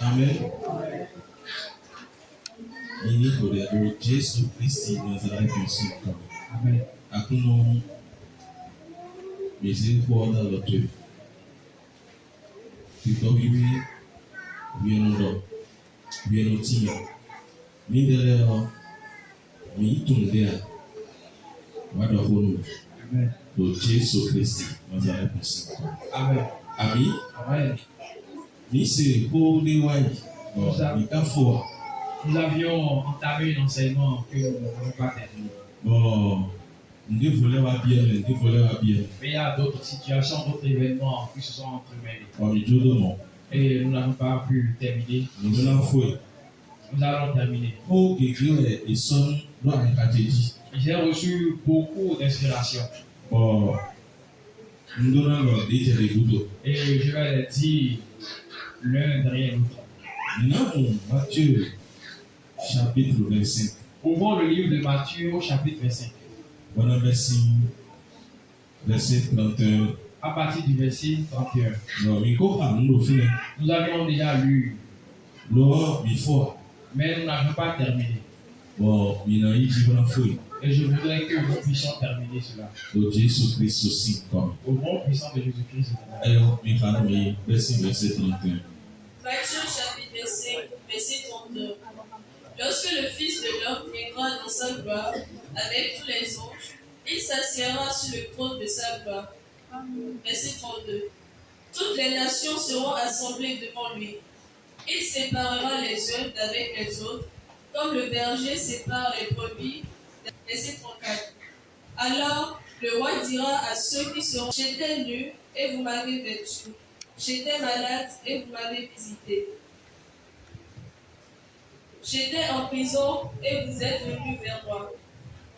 Amen. Ini kodero Jesu Kristi Nazareth Yosiko. Amen. Akuno mesi kuoda lotu. Tito bibi bienodo bienotinya. Mindele mi itundea. Wada honu. Amen. Do Jesu Kristi Nazareth Yosiko. Amen. Ami. Amen. Ni pour nous avions entamé un enseignement que nous n'avons pas terminé. Bon, nous voulons bien. Mais il y a d'autres situations, d'autres événements qui se sont entremêlés. Et nous n'avons pas pu terminer. Nous allons terminer. J'ai reçu beaucoup d'inspiration. Bon, et je vais les dire l'un derrière l'autre. Matthieu, chapitre 25. Ouvrons le livre de Matthieu au chapitre 25. Voilà verset 31. À partir du verset 31. Nous avions déjà lu. Mais nous n'avons pas terminé. Et je voudrais que nous puissions terminer cela. Au Jésus Christ aussi comme. Au nom puissant de Jésus-Christ. Verset 31. Matthieu chapitre 25, verset 32. Lorsque le Fils de l'homme viendra dans sa gloire avec tous les anges, il s'assiera sur le trône de sa gloire. Verset 32. Toutes les nations seront assemblées devant lui. Il séparera les uns d'avec les autres, comme le berger sépare les brebis. Verset 34. Alors le roi dira à ceux qui seront: j'étais nu et vous m'avez vêtu. J'étais malade et vous m'avez visité. J'étais en prison et vous êtes venus vers moi.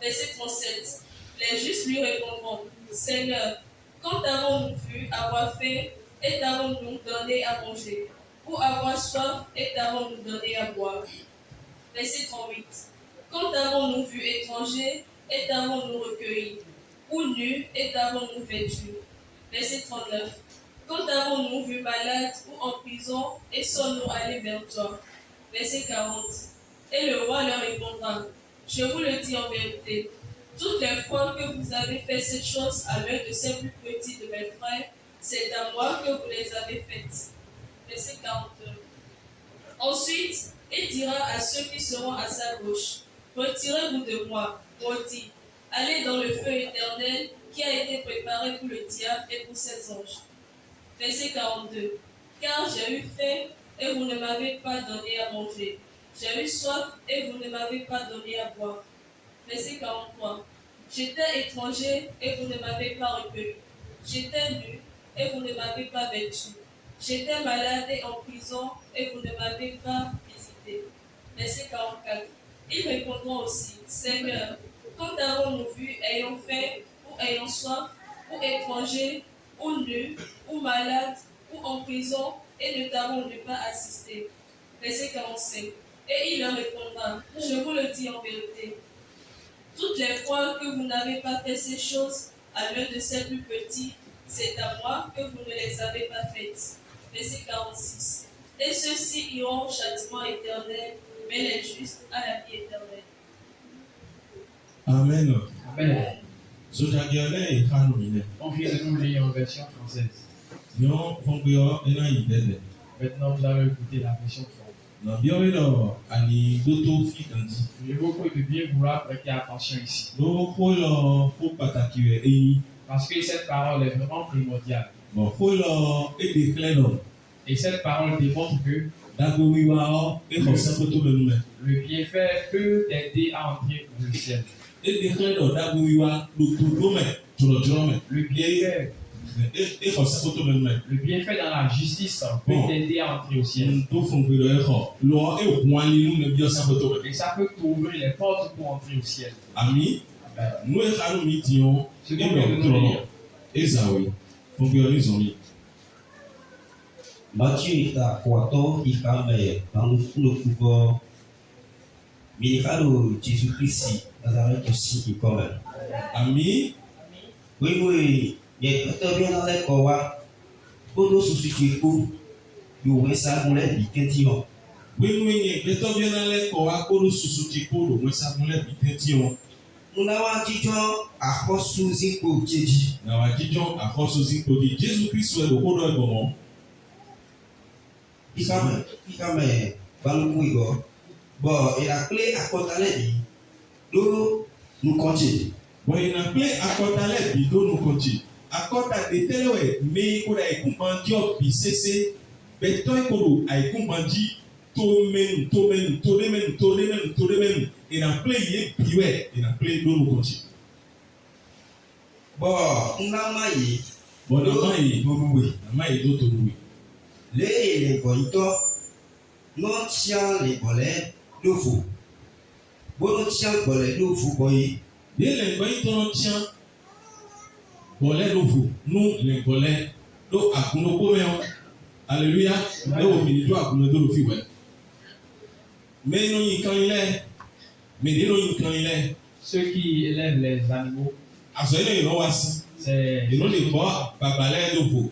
Verset 37. Les justes lui répondront: Seigneur, quand avons-nous vu avoir faim et t'avons-nous donné à manger, ou avoir soif et t'avons-nous donné à boire? Verset 38. Quand avons-nous vu étranger et t'avons-nous recueilli, ou nu et t'avons-nous vêtu? Verset 39. Quand avons-nous vu malade ou en prison et sommes-nous allés vers toi? Verset 40. Et le roi leur répondra: je vous le dis en vérité, toutes les fois que vous avez fait cette chose à l'un de ces plus petits de mes frères, c'est à moi que vous les avez faites. Verset 41. Ensuite, il dira à ceux qui seront à sa gauche, retirez-vous de moi, maudits, allez dans le feu éternel qui a été préparé pour le diable et pour ses anges. Verset 42. Car j'ai eu faim et vous ne m'avez pas donné à manger. J'ai eu soif et vous ne m'avez pas donné à boire. Verset 43. J'étais étranger et vous ne m'avez pas recueilli. J'étais nu et vous ne m'avez pas vêtu. J'étais malade et en prison et vous ne m'avez pas visité. Verset 44. Ils répondront aussi, Seigneur, quand avons-nous vu ayant faim ou ayant soif, ou étranger, ou nu, ou malade, ou en prison, et ne t'avons-nous pas assisté? Verset 45. Et il leur répondra, je vous le dis en vérité, toutes les fois que vous n'avez pas fait ces choses à l'un de ces plus petits, c'est à moi que vous ne les avez pas faites. Verset 46. Et ceux-ci iront au châtiment éternel, mais les justes à la vie éternelle. Amen. Amen. On vient de nous lire en version française. Non, maintenant, vous allez écouter la version française. J'ai beaucoup de bien vouloir prêter attention ici. Parce que cette parole est vraiment primordiale. Et cette parole démontre que le bienfait peut t'aider à entrer dans le ciel. Le bienfait dans la justice peut t'aider à entrer au ciel. Et ça peut t'ouvrir les portes pour entrer au ciel. Amen. Ce qu'on vient de nous lire. Matthieu est à Quato, il camé dans le pouvoir. Ministère Jésus-Christ, Nazareth aussi, il comme. Amen. Oui, il y a tout bien dans les coins. Pour sous ce coup, il y a ça pour les biketimo. Oui, il y a tout bien dans les coins. Pour sous ce coup, il y a ça pour les biketimo. Nous avons dit à cause sous Zinko Jésus. Nous avons dit à cause sous Zinko Jésus-Christ est le rôle de bon. Il camé dans le pouvoir. Bon, et la clé à côté de lui, nous continuons. Bon, il a clé à côté de lui, nous continuons. À côté de tel mais il a écouté BCC, béton écolo a écouté tomen, et la clé il est et la clé nous continuons. Bon, on a maillé. Bon, on a maillé d'autres louis. Les bonitons, non tiens les bolets. Nous faut. Bon, tiens, bolé, nous faut boyer. Les bonitons tiens. Bolé, nous faut. Nous, les bolés, nous, à nous comméons. Alléluia. Nous, au milieu, à nous, nous, nous, mais nous, quand il est. Mais nous, quand il est. Ceux qui élèvent les animaux. C'est. Et nous, les bois, babalais, nous faut.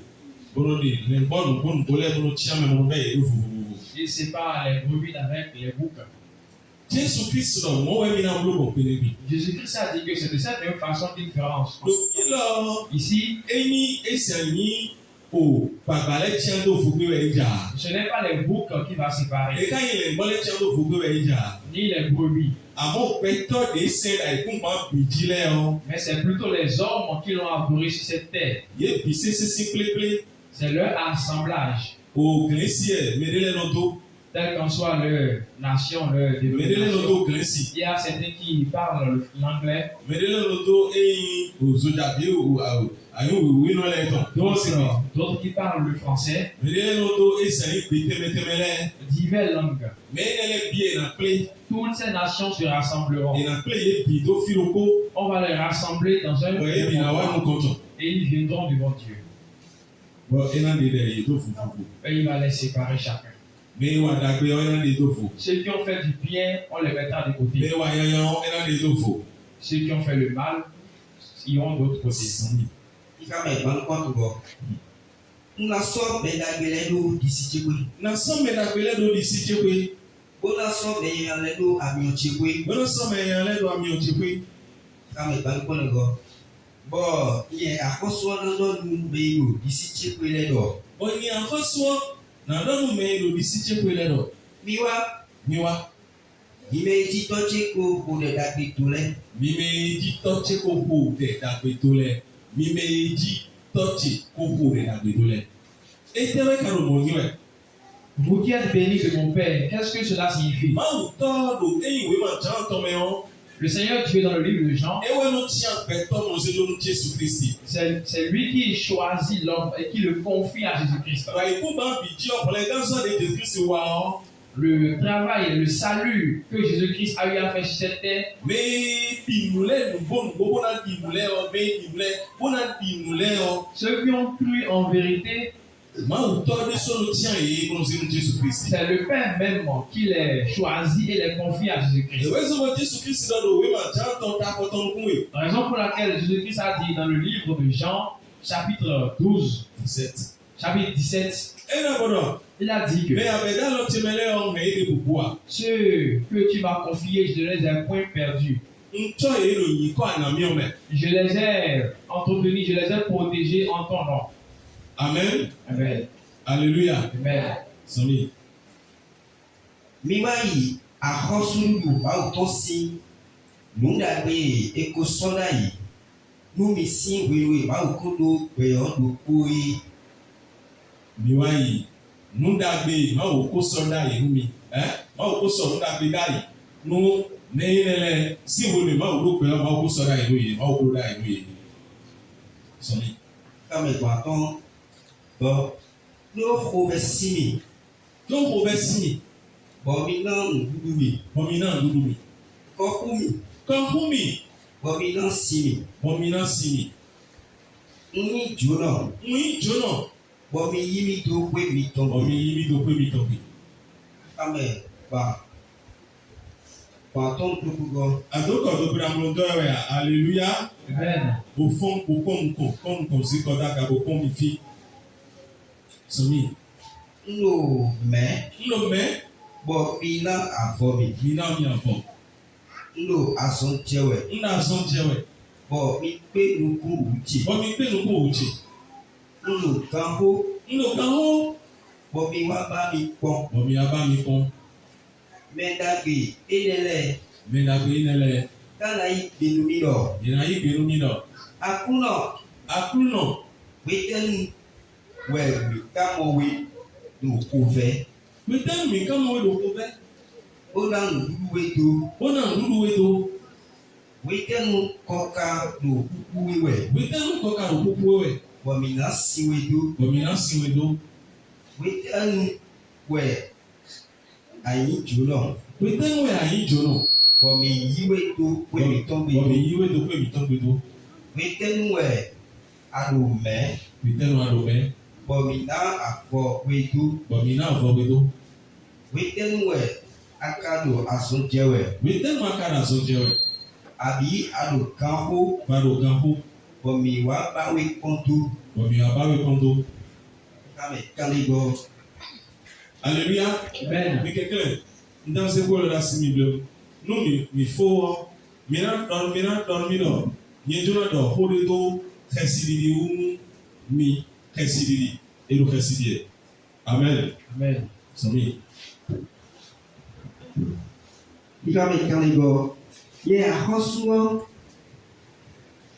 Bon, les bois, nous, bolé, nous, tiens, mais nous, nous, faut. Il sépare les brebis avec les boucs. Jésus-Christ a dit que c'est de cette même façon qu'il fera. Ici, ce n'est pas les boucs qui va séparer, ni les brebis. Mais c'est plutôt les hommes qui l'ont apparu sur cette terre. C'est leur assemblage. Tel qu'en soit leur nation, leur dénomination. Il y a certains qui parlent l'anglais. D'autres qui parlent le français. Diverses langues. Toutes ces nations se rassembleront. On va les rassembler dans un endroit et ils viendront devant Dieu. Et il va les séparer chacun. Ceux qui ont fait du bien, on les mettra de côté. Ceux qui ont fait le mal, ils iront d'autre côté. Miwa. Ime di toche ko bo de dagbe tole. Mime di toche ko bo de dagbe tole. Mime di toche ko bo de dagbe tole. Et tewe karo monyo. Vous qui êtes bénis de mon Père, qu'est-ce que cela signifie? Le Seigneur Dieu dans le livre de Jean, c'est lui qui choisit l'homme et qui le confie à Jésus-Christ. Le travail, le salut que Jésus-Christ a eu à faire sur cette terre, ceux qui ont cru en vérité, c'est le Père même qui les choisit et les confie à Jésus-Christ. Raison pour laquelle Jésus-Christ a dit dans le livre de Jean, chapitre 12, chapitre 17, il a dit que ceux que tu m'as confiés, je ne les ai point perdus. Je les ai entretenus, je les ai protégés en ton nom. Amen. Amen. Alléluia. Amen. Sami. Miwai akosulu ba utosi nunda be eko soda yi numi si wewe ba ukodo pe odo koi. Miwai nunda be ma oko soda yi numi ma oko so nunda be dai no neile si wole ma oko pe ma oko soda yi noye ma oko da yi noye. Sami. Kame kwaton bon, nous obéissons. Bominan Dudumi. Kokumi. Bominan Simi. Uni Jono. Bomi yimi do kwe mitombi. Amen. Ba. Panton Dukugo. Adoko do bramondo ya. Alléluia. Amen. Au fond, comme si koda ka bo pom fi. Sami. No me. Bo mina afomi. Mina mi afom. No asonchewe. Bo mi pe nuku uchi. No kanho. Bo mi wa ba mi pon. Medagbe enele. Kana yi benu mi do. Akuno. Wetenu. We kamo we do kove. Ona ndudu we do. Wetenu koka do kuku we. Wamina si we do. Wetenu we ayin juno. Wami yiwe do we mitombe do. Wetenu we adume. Bomina afọ wedo. Wetenu we akado asonjewe. Abi ado kanho. Bomi wa bawe konto. Kame go. Alléluia. Amen. Mais quelqu'un dans ce quoi là similaire. Nous mi faut mira dormido. Nyejuna do horedo khasididi mi khasididi ero khasididi. Amen. Amen. Sami. Kame go. Ye ahosuo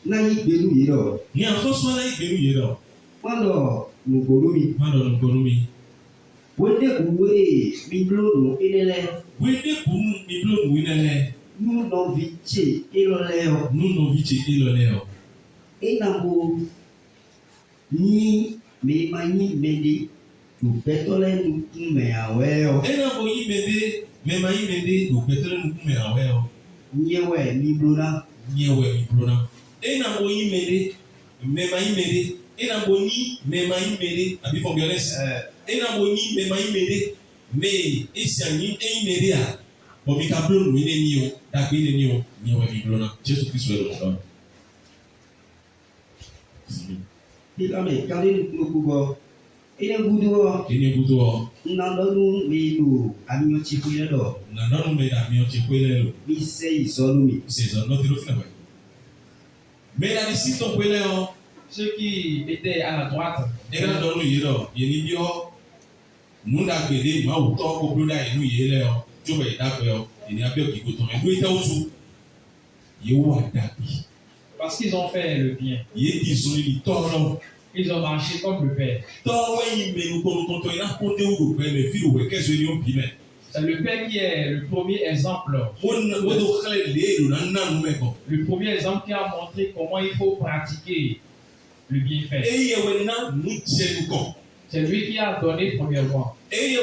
na igbelu yiro. Ni ahosuo na igbelu yiro. Mando ngoromi. Wede uwe miblonu inele. Nuno viche iloleo. Enambo ni memanyi mede upetole nukume aweo. Nyewe miblona. Enambo yi mede memanyi mede. Enambo ni memanyi mede. Abi for violence. Enambo ni memanyi mede. Me esianyi mede a. Bobi ka blonu ni ni o. Dagbe ni o. Nyewe miblona. Jesus Christ we lo. Kame nukugo. Ene gudo. Nandonu medu amiochi kuyedo. Mise izolumi. Mais la disciples ont pris ceux qui étaient à la droite, nous n'a guéri, ma ou tant que Bloda et nous y est là, tu vas y d'accord, et n'y a pas qui goûte, mais nous étions autour. Parce qu'ils ont fait le bien. Ils ont marché comme le Père. C'est le Père qui est le premier exemple. Le premier exemple qui a montré comment il faut pratiquer le bienfait. C'est lui qui a donné premièrement. C'est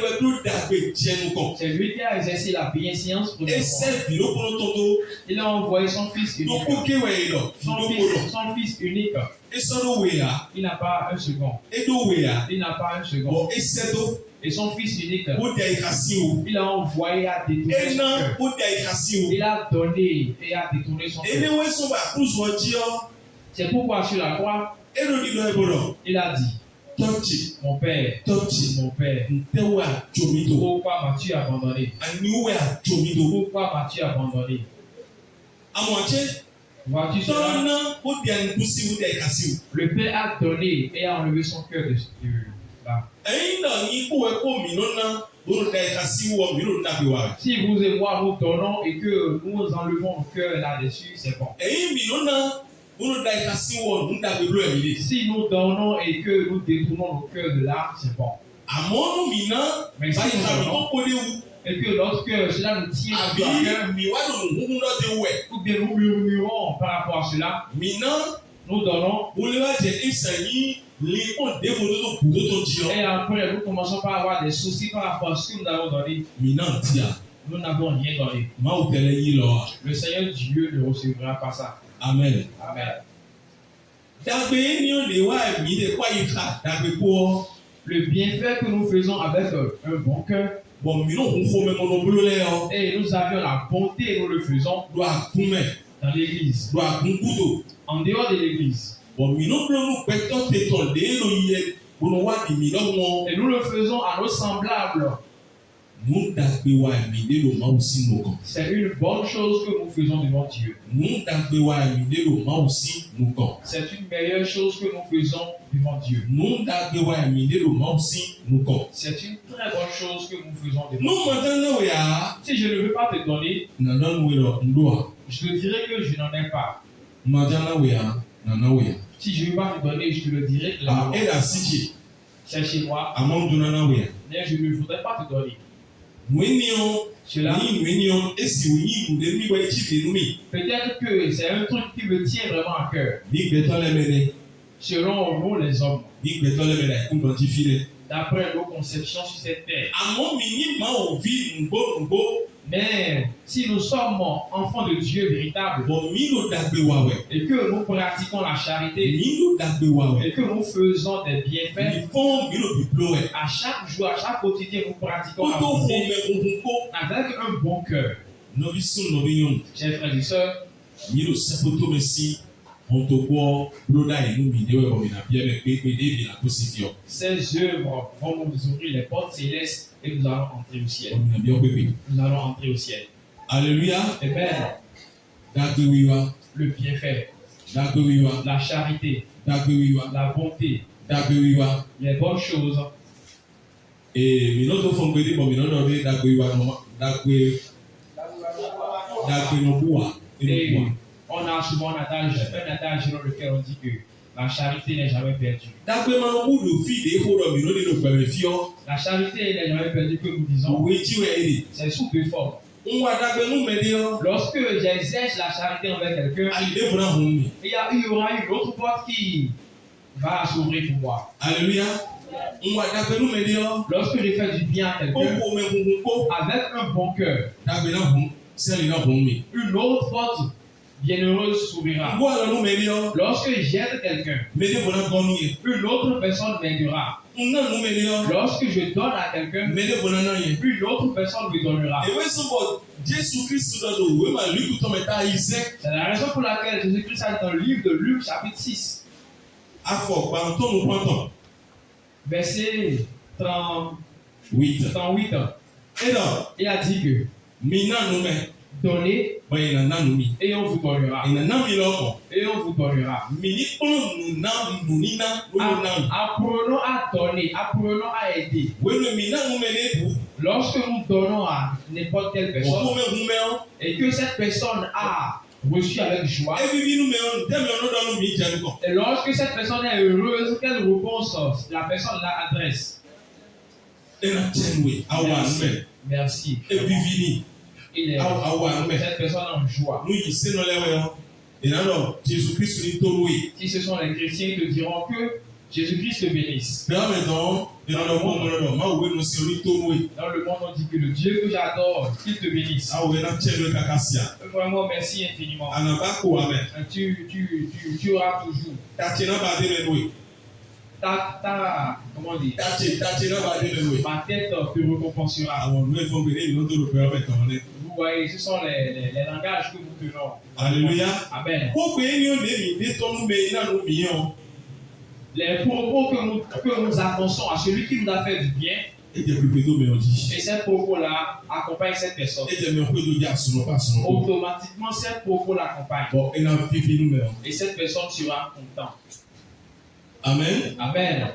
lui qui a exercé la bienséance premièrement. Il a envoyé son fils unique. Son fils unique. Il n'a pas un second. Il n'a pas un second. Et son fils unique, il a envoyé à détourner son cœur. Il a donné et a détourné son cœur. C'est pourquoi sur la croix, il a dit, mon Père, pourquoi m'as-tu abandonné? Pourquoi m'as-tu abandonné? Vois-tu cela? Le Père a donné et a enlevé son cœur de là. Si vous et moi nous donnons et que nous enlevons nos cœurs là-dessus, c'est bon. Si nous donnons et que nous détournons nos cœurs de là, c'est bon. Mais si nous donnons, et que l'autre cœur, cela nous tient à cœur, ou bien nous murmurons par rapport à cela, nous donnons, et après nous commençons par avoir des soucis par rapport à ce que nous avons donné. Nous n'avons rien donné. Le Seigneur Dieu ne recevra pas ça. Amen. Amen. Le bienfait que nous faisons avec un bon cœur, et nous avions la bonté et nous le faisons dans l'église, en dehors de l'église. Et nous le faisons à nos semblables. C'est une bonne chose que nous faisons devant Dieu. C'est une meilleure chose que nous faisons devant Dieu. C'est une très bonne chose que nous faisons devant Dieu. Si je ne veux pas te donner, je te dirai que je n'en ai pas. Si je ne veux pas te donner, je te le dirai clairement. C'est chez moi. Mais je ne voudrais pas te donner. Cela, peut-être que c'est un truc qui me tient vraiment à cœur. Selon nous les hommes, d'après nos conceptions sur cette terre. Mais si nous sommes enfants de Dieu véritable et que nous pratiquons la charité et que nous faisons des bienfaits, à chaque jour, à chaque quotidien, nous pratiquons la bonté avec un bon cœur. Chers frères et sœurs, ces œuvres vont nous ouvrir les portes célestes et nous allons entrer au ciel. Nous allons entrer au ciel. Alléluia. Amen. Le bienfait, la charité, la bonté, les bonnes choses. Et on a souvent un adage dans lequel on dit que la charité n'est jamais perdue. La charité n'est jamais perdue que nous disons. C'est sous deux formes. Lorsque j'exerce la charité envers quelqu'un, il y aura une autre porte qui va s'ouvrir pour moi. Alléluia. Lorsque je fais du bien à quelqu'un, avec un bon cœur, une autre porte bienheureuse s'ouvrira. Lorsque j'aide quelqu'un, une autre personne m'aidera. Lorsque je donne à quelqu'un, une autre personne me donnera. C'est la raison pour laquelle Jésus-Christ a dit dans le livre de Luc, chapitre 6, verset 38. Il a dit que Donnez et on vous donnera. Et on vous donnera. Apprenons à donner, apprenons à aider. Lorsque nous donnons à n'importe quelle personne et que cette personne a reçu avec joie, et lorsque cette personne est heureuse, quelle réponse la personne la adresse? Merci. Il est cette personne en joie. Si ce sont les chrétiens, ils te diront que Jésus-Christ te bénisse. Dans le monde, on dit que le Dieu que j'adore, qu'il te bénisse. Vraiment, merci infiniment. Tu auras toujours. Comment dire? Ma tête te récompensera. Vous voyez, ce sont les langages que nous tenons. Alléluia. Amen. Les propos que nous annonçons à celui qui nous a fait du bien. Et ces propos-là accompagnent cette personne. Automatiquement, ces propos l'accompagnent. Et cette personne sera contente. Amen. Amen.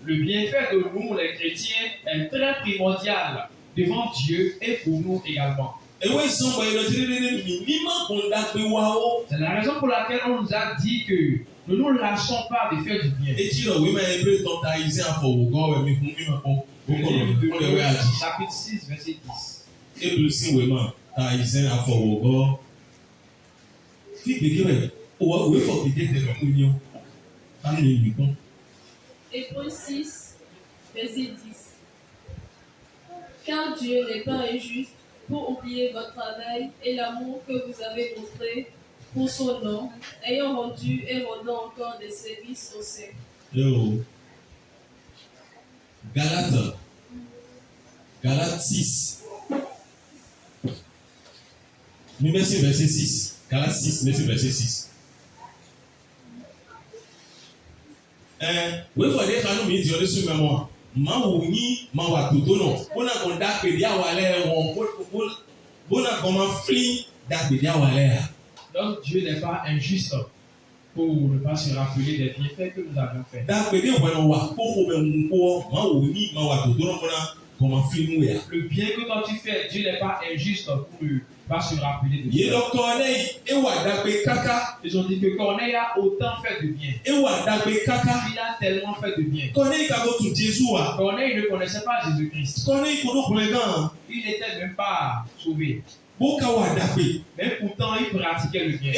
Le bienfait de nous, les chrétiens, est très primordial devant Dieu et pour nous également. C'est la raison pour laquelle on nous a dit que nous ne nous lâchons pas de faire du bien. Chapitre 6, verset 10. Hébreux 6, verset 10. Car Dieu n'est pas injuste pour oublier votre travail et l'amour que vous avez montré pour son nom, ayant rendu et rendant encore des services au sein. Galates 6. Merci verset 6. Galates 6, merci verset 6. Oui, il faut dire que nous disons sur mémoire. Maouni, Mawatutono, on a contact avec Yawale, on a comment free d'Yawale. Donc Dieu n'est pas injuste pour ne pas se rappeler des bienfaits que nous avons faits. Le bien que toi tu fais, Dieu n'est pas injuste pour ne pas se rappeler de bien. Ils ont dit que Corneille a autant fait de bien. Il a tellement fait de bien. Corneille ne connaissait pas Jésus-Christ. Il n'était même pas sauvé. Mais pourtant, il pratiquait le bien.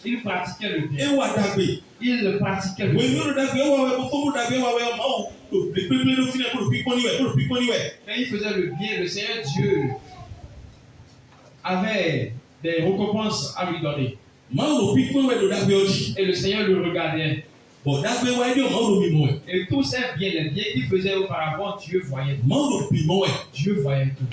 Il pratiquait le bien. Il pratiquait le bien. Quand il faisait le bien, le Seigneur Dieu avait des récompenses à lui donner. Et le Seigneur le regardait. Et tous ces biens, les biens qu'il faisait auparavant, Dieu voyait tout. Dieu voyait tout.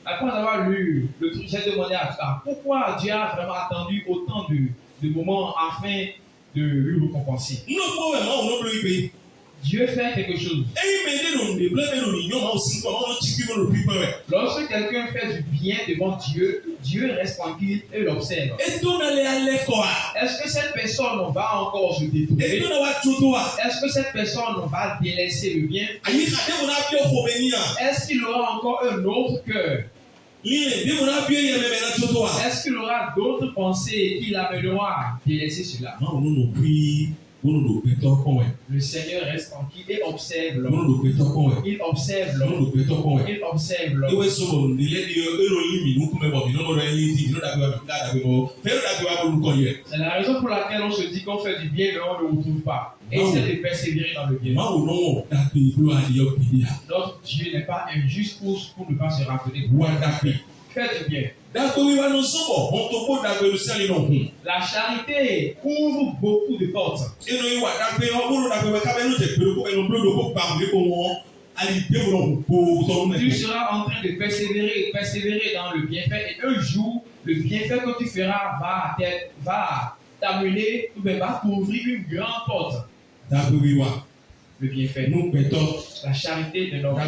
Après avoir lu le truc, j'ai demandé à pourquoi Dieu a vraiment attendu autant de moments afin de lui récompenser. Dieu fait quelque chose. Lorsque quelqu'un fait du bien devant Dieu, Dieu reste tranquille et l'observe. Est-ce que cette personne va encore se détourner? Est-ce que cette personne va délaisser le bien? Est-ce qu'il aura encore un autre cœur? Est-ce qu'il aura d'autres pensées qui l'amèneront à délaisser cela? Le Seigneur reste tranquille et observe l'homme. Il observe l'homme. Il observe l'homme. C'est la raison pour laquelle on se dit qu'on fait du bien mais on ne le retrouve pas. Et c'est de persévérer dans le bien. Notre Dieu n'est pas injuste pour ne pas se rappeler. Faites du bien. La charité ouvre beaucoup de portes. Tu seras en train de persévérer dans le bienfait. Et un jour, le bienfait que tu feras va t'amener, va t'ouvrir une grande porte. Le bienfait. La charité de notre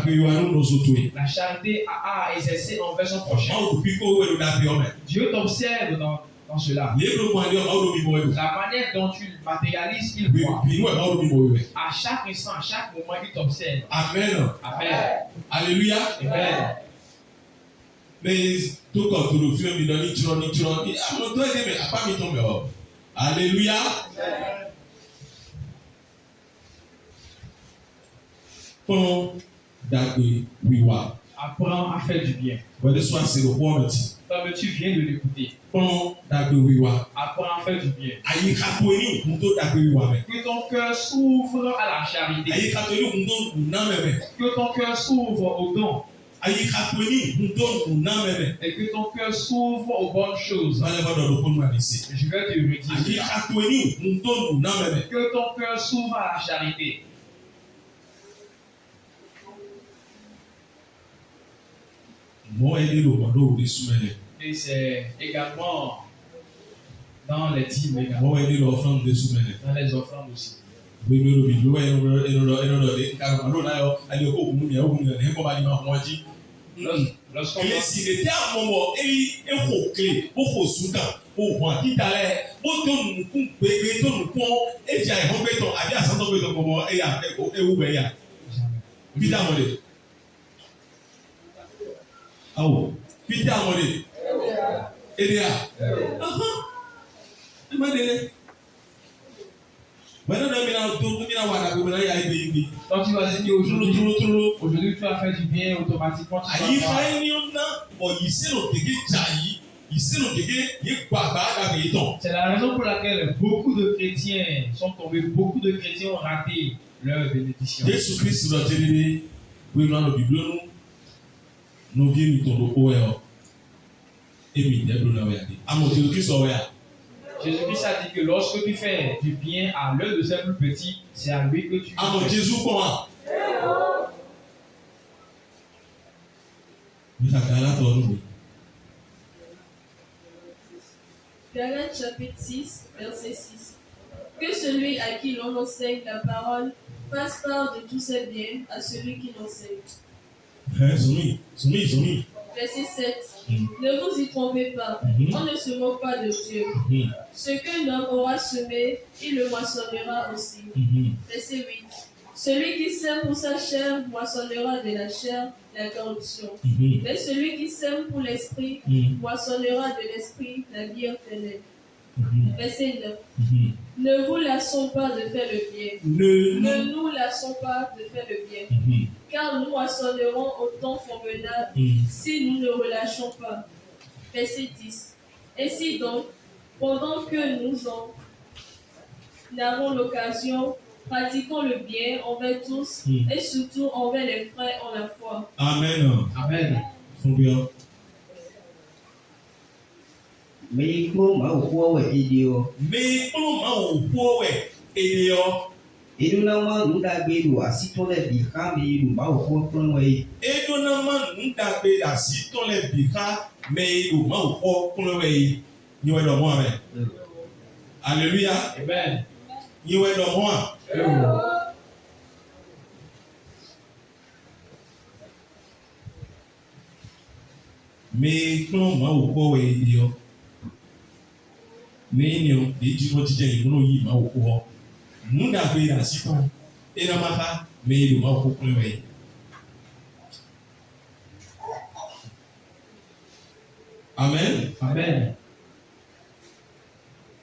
la charité à exercer envers son prochain. Dieu t'observe dans cela. La manière dont tu matérialises, il voit. À chaque instant, à chaque moment, il t'observe. Amen. Amen. Alléluia. Amen. Mais tout comme tout le film, il a dit alléluia. Apprends à faire du bien. Comme tu viens de l'écouter. Apprends à faire du bien. Que ton cœur s'ouvre à la charité. Que ton cœur s'ouvre au don. Et que ton cœur s'ouvre aux bonnes choses. Je vais te redire. Que ton cœur s'ouvre à la charité. Et c'est également dans les dîmes, dans les offrandes aussi. Lorsqu'on Peter Amode. Elia. Donc tu vas dire qu'aujourd'hui tu vas faire du bien automatiquement. C'est la raison pour laquelle beaucoup de chrétiens sont tombés, beaucoup de chrétiens ont raté leur bénédiction. Jésus-Christ va dire, oui, dans la Bible, nous viens Jésus-Christ a dit que lorsque tu fais du bien à l'un de ses plus petits, c'est à lui que tu fais. Jésus comment? Galates chapitre 6, verset 6. Que celui à qui l'on enseigne la parole fasse part de tous ses biens à celui qui l'enseigne. Verset 7. Ne vous y trompez pas, on ne se moque pas de Dieu. Ce que l'homme aura semé, il le moissonnera aussi. Verset 8. Celui qui sème pour sa chair moissonnera de la chair la corruption. Mais celui qui sème pour l'esprit moissonnera de l'esprit la vie éternelle. Verset 9. Ne vous lassons pas de faire le bien. Ne nous lassons pas de faire le bien. Car nous moissonnerons au temps convenable si nous ne relâchons pas. Verset 10. Ainsi donc, pendant que nous en avons l'occasion, pratiquons le bien envers tous et surtout envers les frères en la foi. Amen. Amen. Edonama nudagbe do asitɔ le bi xa me yi do ma wò xɔ kplɔ wɛ. Edonama nudagbe do asitɔ le bi xa me yi do ma wò xɔ kplɔ wɛ. Nyiwɛ dɔ mɔ amɛ. Alléluia. Amen. Nyiwɛ dɔ mɔ a. Me kplɔ ma wò xɔ wɛ yi yɔ. Me ni o de dzi wɔ titɛ yi mo yi ma wò xɔ. Nudagbe do asitɔ. Enamaka me yi do ma wò xɔ kplɔ wɛ. Amen. Amen.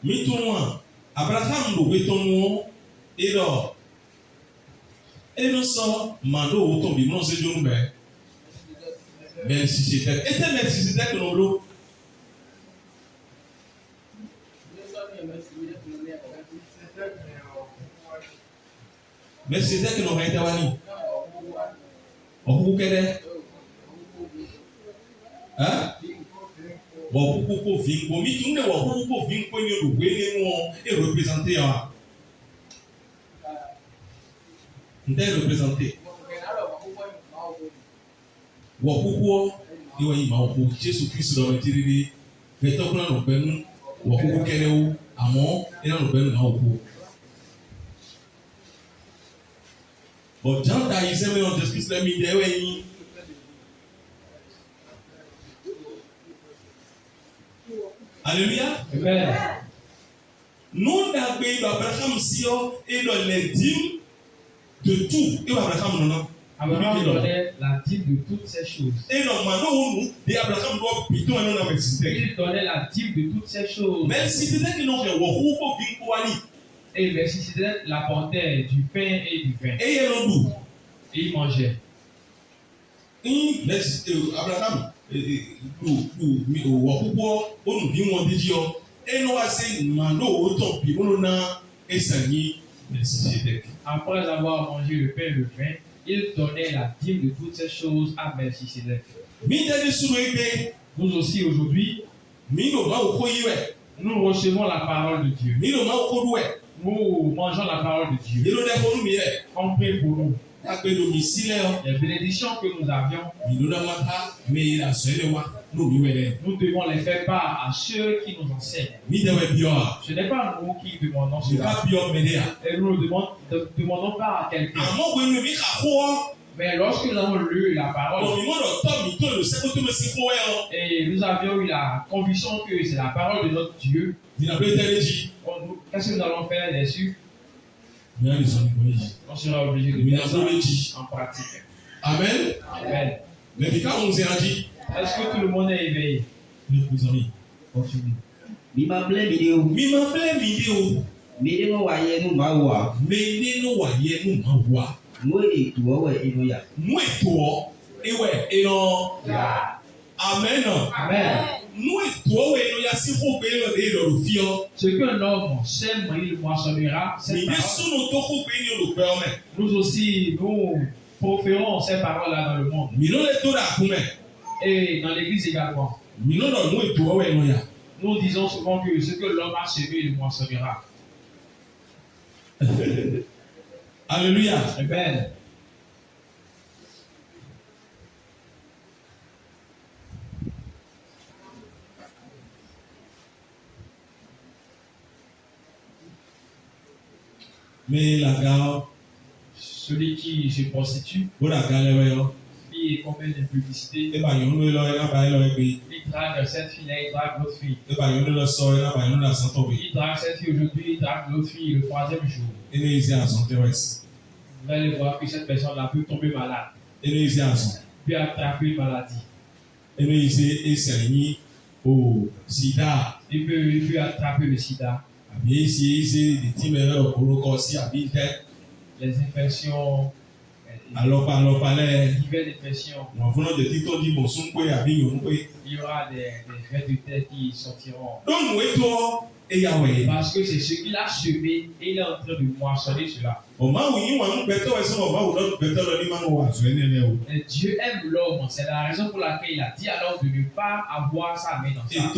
Mituma Abraham do wetono edo so mando oto bi mo se jonu be Melchizedek était Melchizedek no lo Melchizedek no mai tawani oku kede Wapupoko vinko, mi tu ne wapupoko vinko ni o wele mo e représenter a. Ndé représenter. Wakupo, you are in Maupo, Jesus Christ, or Tiridi, Petoplan of Ben, Wakupo Keneo, Amon, and of Ben Maupo. But John that is seven of the Christ, let me there way. Alléluia. Amen. Nous n'avons pas Abraham Sio et le dîme de tout. Et Abraham non. Abraham donnait la dîme de toutes ces choses. Et normalement, nous, Abraham doit plutôt un homme il donnait la dîme de toutes ces choses. Mais si c'était que nous avons et Melchisédek l'apportait du pain et du vin. Et il mangeait. Abraham, après avoir mangé le pain et le vin, il donnait la dîme de toutes ces choses à Melchisédek. Nous aussi aujourd'hui, nous recevons la parole de Dieu. Nous mangeons la parole de Dieu. On prie pour nous. Les bénédictions que nous avions, nous devons les faire part à ceux qui nous enseignent. Ce n'est pas nous qui demandons cela. Et nous ne demandons pas à quelqu'un. Mais lorsque nous avons lu la parole, et nous avions eu la conviction que c'est la parole de notre Dieu, qu'est-ce que nous allons faire dessus? On sera obligé de mettre ça en pratique. Amen. Amen. Mais est-ce que tout le monde est éveillé? Continue. Vidéo. Amen. Amen. Ce qu'un homme sème, il moissonnera. Nous aussi, nous proférons ces paroles-là dans le monde. Et dans l'église également. Nous disons souvent que ce que l'homme a semé, il moissonnera. Alléluia. Amen. Mais la gare, celui qui se prostitue, qui est combien de publicité, il drague cette fille-là, il drague l'autre fille. Il drague cette fille aujourd'hui, il drague l'autre fille le troisième jour. Vous allez voir que cette personne-là peut tomber malade, peut attraper une maladie. Il peut attraper le sida. Les infections, diverses infections. Il y aura des raies de tête qui sortiront. Parce que c'est ce qu'il a semé et il est en train de moissonner cela. Et Dieu aime l'homme. C'est la raison pour laquelle il a dit alors de ne pas avoir sa main dans ça.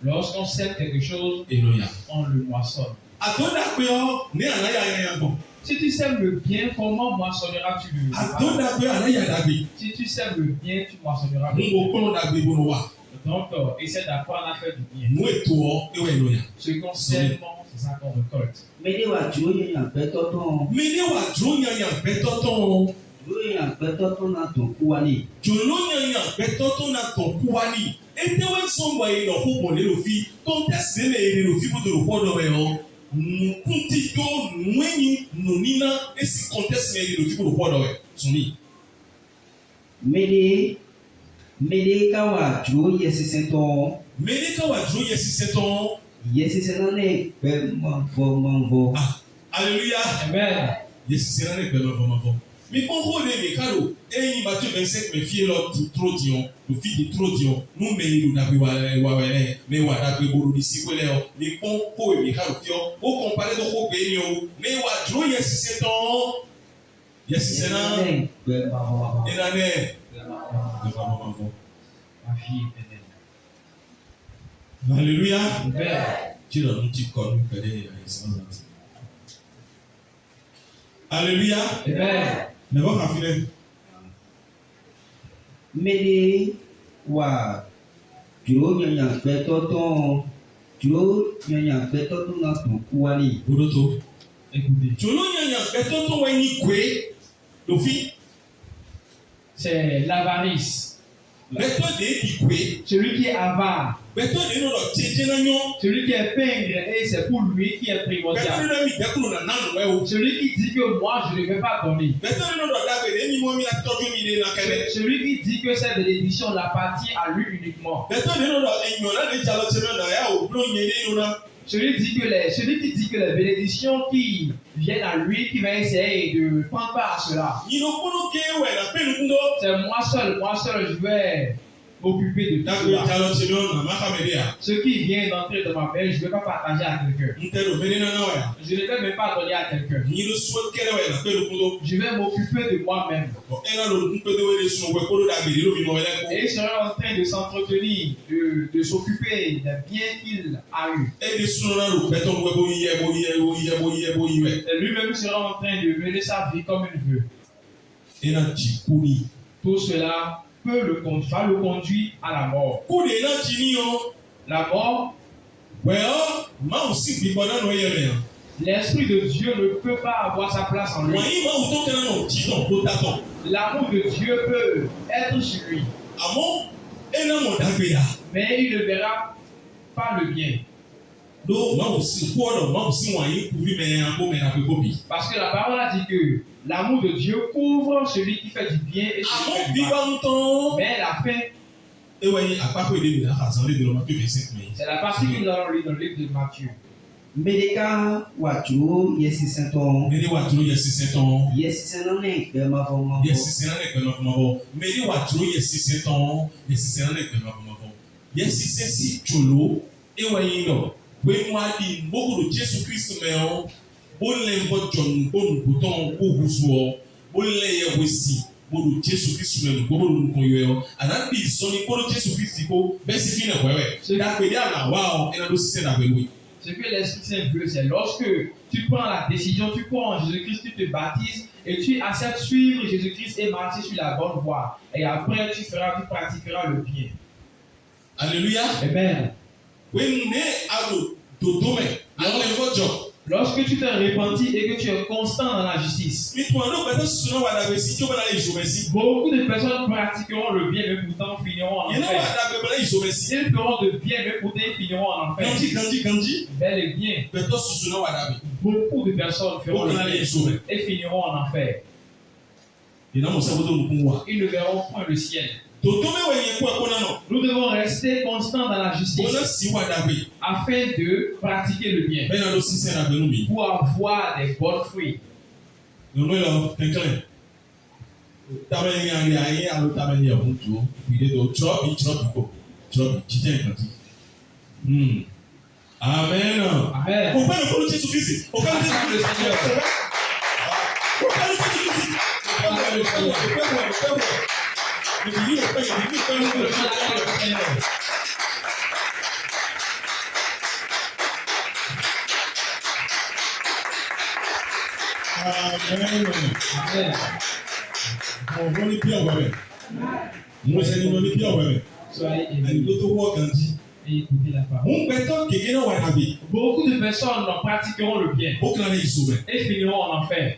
Lorsqu'on sème quelque chose, on le moissonne. Si tu sèmes le bien, comment moissonneras-tu le bien? Si tu sèmes le bien, tu moissonneras le bien. Donc, essaie d'apprendre à faire du bien. Ce qu'on sème, c'est ça qu'on récolte. Mede kawa dro yesiseton. Yesisenane manvo. Alléluia. Amen. Yesisenane manvo. Mi konko de mi kado. Eyi Matthieu 25 me fie lo trop dion. Le fille de trop dion. Nous me lu na bi wa me wa da bi boro di sikwele o. Mi konko mi kado fio. O compare do ko be ni o. Me wa dro yesiseton. Yesisenane. Enane. Ma fille est bénie. Alléluia. Amen. Tu l'as dit comme nous pédé Alléluia. Amen. Mais bon, Mede wa juro nyanya betoton juro nyanya betoton na tukuani. Bodoto. Écoutez. Juro nyanya betoton weni kwe dofi. C'est l'avarice. Celui qui est avare. Celui qui est pingre et c'est pour lui qui est primordial. Celui qui dit que moi je ne vais pas donner. Celui qui dit que cette bénédiction l'appartient à lui uniquement. Celui qui dit que les bénédictions qui viennent à lui, qui va essayer de prendre part à cela. C'est moi seul, je vais m'occuper de tout cela. Ce qui vient d'entrer dans ma belle, je ne vais pas partager à quelqu'un. Je ne vais même pas donner à quelqu'un. Je vais m'occuper de moi-même. Et il sera en train de s'entretenir, de s'occuper des biens qu'il a eu. Et lui-même sera en train de mener sa vie comme il veut. Tout cela va le conduire à la mort. La mort, l'Esprit de Dieu ne peut pas avoir sa place en lui. L'amour de Dieu peut être sur lui. Mais il ne verra pas le bien. Parce que la parole a dit que l'amour de Dieu couvre celui qui fait du bien et celui qui fait du mal. Mais la fin, c'est la partie que nous allons lire dans le livre de Matthieu. Medeka watu yesi senton. Yesi senton ne mavo. Medi watu yesi senton. Yesi sensi cholo ewayi no. We mwadi mbogo do Jesu Kristo meo. Bonle mbojon bon bouton ogusuo. Bonle ye wesi. Bodo Jesu Kristo meo bodo nkoyo. Anabi soni bodo Jesu Kristo ko besi fine wewe. Da kwedi ana wao ena do sise na wewe. Ce que l'Esprit Saint veut, c'est lorsque tu prends la décision, tu crois en Jésus-Christ, tu te baptises et tu acceptes suivre Jésus-Christ et marcher sur la bonne voie. Et après, tu pratiqueras le bien. Alléluia. Amen. Lorsque tu t'es repenti et que tu es constant dans la justice, beaucoup de personnes pratiqueront le bien, mais pourtant finiront en enfer. Ils feront de bien, mais pourtant finiront en enfer. Bel et bien. Beaucoup de personnes feront le bien et finiront en enfer. Ils ne verront point le ciel. Nous devons rester constants dans la justice afin de pratiquer le bien pour avoir des bons fruits. Amen. Écoutez la parole. Beaucoup de personnes pratiqueront le bien et finiront en enfer.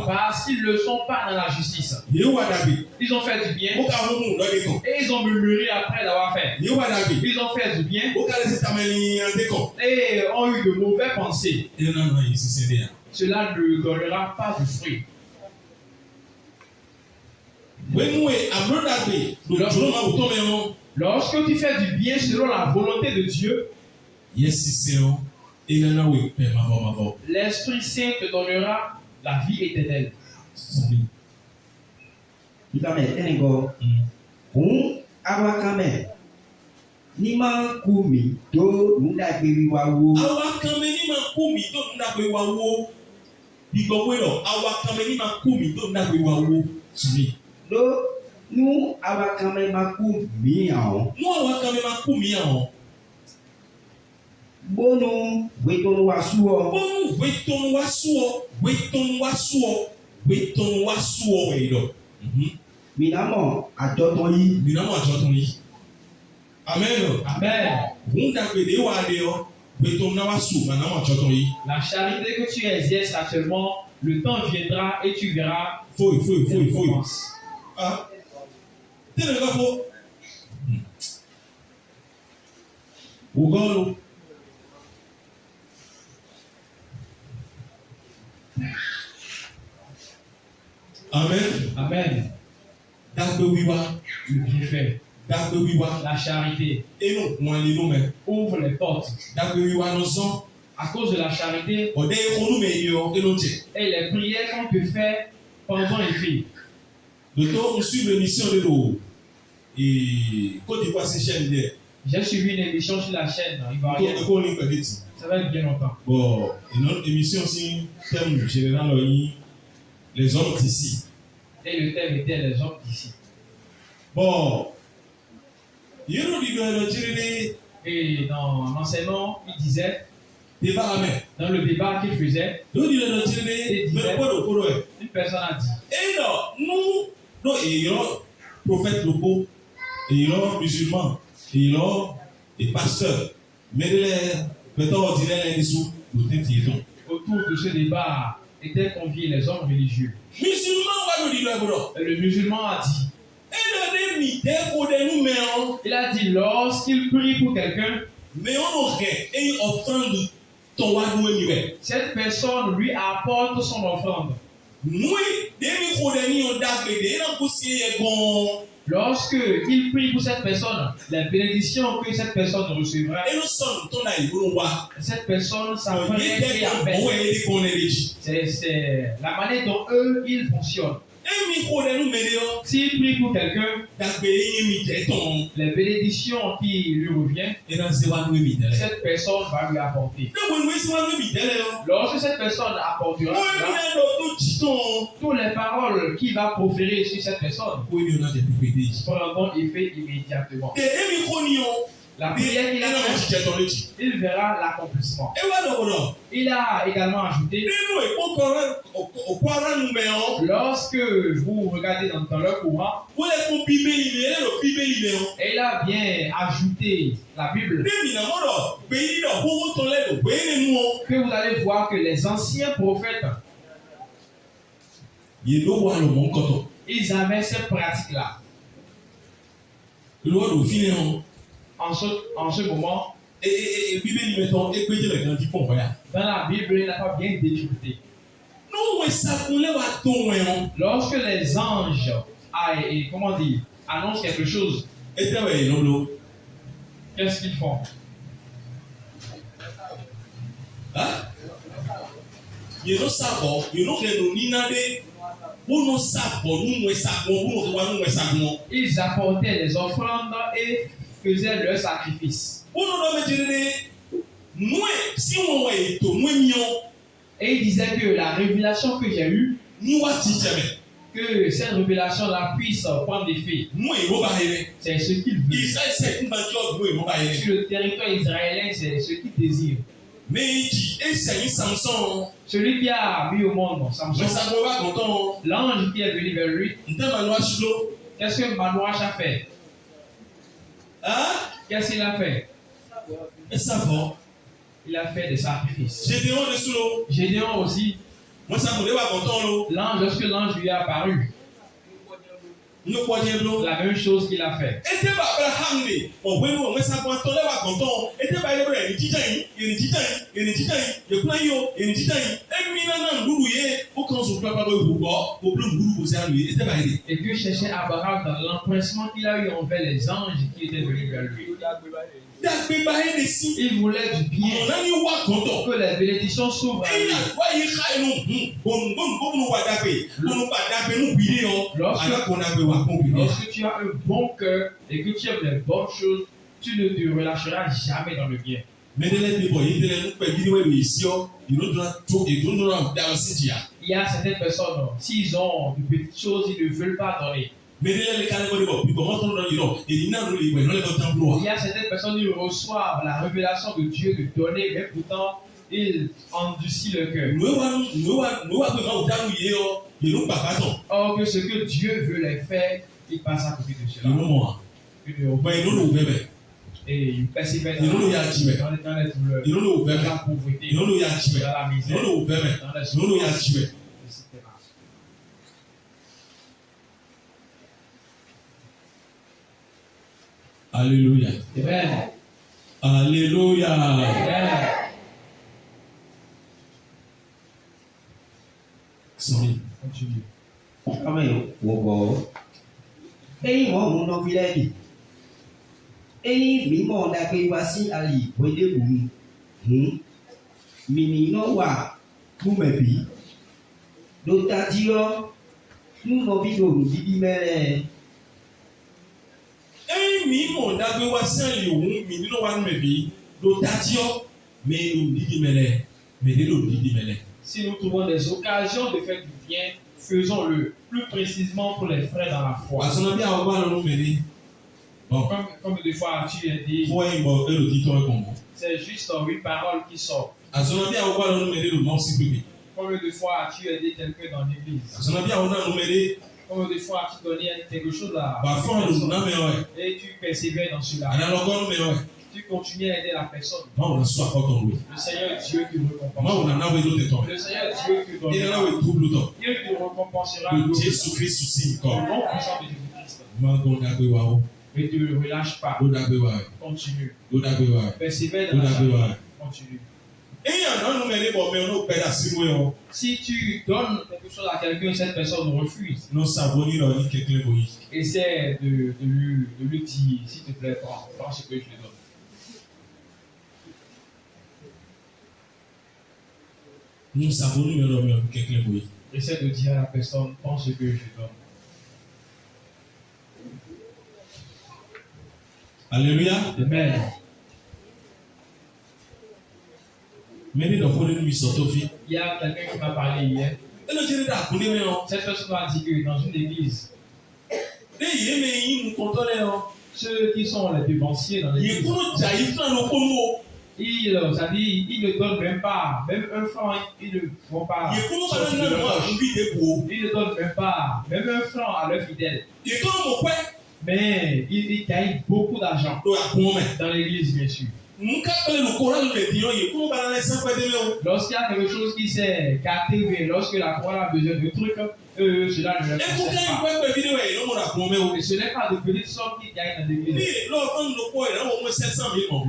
Parce qu'ils ne le sont pas dans la justice. Ils ont fait du bien et ils ont murmuré après l'avoir fait. Ils ont fait du bien et ont eu de mauvaises pensées. Cela ne donnera pas de fruit. Lorsque tu fais du bien selon la volonté de Dieu, l'Esprit Saint te donnera la vie éternelle. Nous awakame maku miao. Bono wetonu wasuo. Minamo ajotonyi. Minamo ajotonyi. Amen. Amen. La charité que tu exerces actuellement, le temps viendra et tu verras. Faut. Ah. T'es le gars, faut. Ougolo. Amen. Amen. Le bienfait. La charité. Ouvre les portes. À cause de la charité et les prières qu'on peut faire pendant les filles. On suit l'émission de l'eau. Et Côte d'Ivoire, c'est chaîne. J'ai suivi une émission sur la chaîne ivoirienne. Ça va être bien longtemps. Bon, une autre émission aussi, thème général, les hommes d'ici. Et le thème était les hommes d'ici. Bon. Et dans l'enseignement, il disait, dans le débat qu'il faisait, il disait, une personne a dit, et nous, il y a prophètes locaux, il y a musulmans, il y a des pasteurs, mais les mettons ordinaires les dessous, autour de ce débat étaient conviés les hommes religieux. Le musulman a dit, il a dit, lorsqu'il prie pour quelqu'un, cette personne lui apporte son offrande. Lorsque il prie pour cette personne, la bénédiction que cette personne recevra, cette personne s'appelle et appelle. C'est la manière dont eux, ils fonctionnent. S'il prie pour quelqu'un, les bénédictions qui lui reviennent, cette personne va lui apporter. Lorsque cette personne apportera toutes les paroles qu'il va proférer sur cette personne prendront effet immédiatement. La prière qu'il a faite, il verra l'accomplissement. Il a également ajouté, lorsque vous regardez dans le courant, et il a bien ajouté la Bible, que vous allez voir que les anciens prophètes, ils avaient cette pratique-là. En ce moment, dans la Bible, il n'a pas bien décrypté. Lorsque les anges annoncent quelque chose, qu'est-ce qu'ils font? Ils apportaient les offrandes et faisaient leur sacrifice. Et il disait que la révélation que j'ai eue, que cette révélation-là puisse prendre effet. C'est ce qu'il veut. Sur le territoire israélien, c'est ce qu'il désire. Celui qui a mis au monde Samson, l'ange qui est venu vers lui, qu'est-ce que Manoach a fait? Qu'est-ce qu'il a fait? Il a fait des sacrifices. Gédéon aussi. Lorsque l'ange lui a apparu, la même chose qu'il a fait. Et Dieu cherchait Abraham dans l'empressement qu'il a eu envers les anges qui étaient venus vers lui. Il voulait du bien, que les bénédictions s'ouvrent à lui. Lorsque tu as un bon cœur et que tu aimes les bonnes choses, tu ne te relâcheras jamais dans le bien. Il y a certaines personnes, s'ils ont de petites choses, ils ne veulent pas donner. Il y a certaines personnes qui reçoivent la révélation de Dieu de donner, mais pourtant, il endurcit le cœur. Or que ce que Dieu veut les faire, il passe à côté de cela. Et il persévère dans les douleurs, dans la pauvreté, dans la misère, dans la souffrance, etc. Alléluia. Amen. Alléluia. Amen. Sorry. Continue. Amen. Wogo. Ei mo no vilegi. Ei mi mo da pe wasi ali wede bu. Mini no wa ku mebi. Do tadio. Nu no bi do bibi mere. Mi mo dagbe wa san li ohun mi nínú wa mebi do tadio me no didi mele me de do didi mele. Si nous trouvons des occasions de faire du bien, faisons-le plus précisément pour les frères dans la foi. Bon. Comme des fois tu as dit, c'est juste une parole qui sort. Comme des fois tu as dit quelqu'un dans l'église. Comme des fois tu donnais quelque chose à et tu persévères dans cela. Tu continues à aider la personne. Le Seigneur Dieu te récompensera. Le Seigneur Dieu te donnera. Il te récompensera. Au nom puissant de Jésus-Christ. Ne te relâche pas. Continue. Persévère dans la charité. Continue. Si tu donnes quelque chose à quelqu'un, cette personne refuse. Essaie de lui dire, s'il te plaît, prends ce que je te donne. Essaie de dire à la personne, prends ce que je te donne. Alléluia. Amen. Il y a quelqu'un qui m'a parlé hier. Cette personne m'a dit que dans une église, ceux qui sont les dévanciers dans l'église, ils ne donnent même pas, même un franc, ils ne vont pas. Ils ne donnent même pas, même un franc à leurs fidèles. Mais ils gagnent beaucoup d'argent dans l'église, bien sûr. Lorsqu'il y a quelque chose qui s'est gâté, lorsque la chorale a besoin de trucs, cela ne leur concerne pas. Et ce n'est pas de petites sommes qu'ils gagnent dans l'église.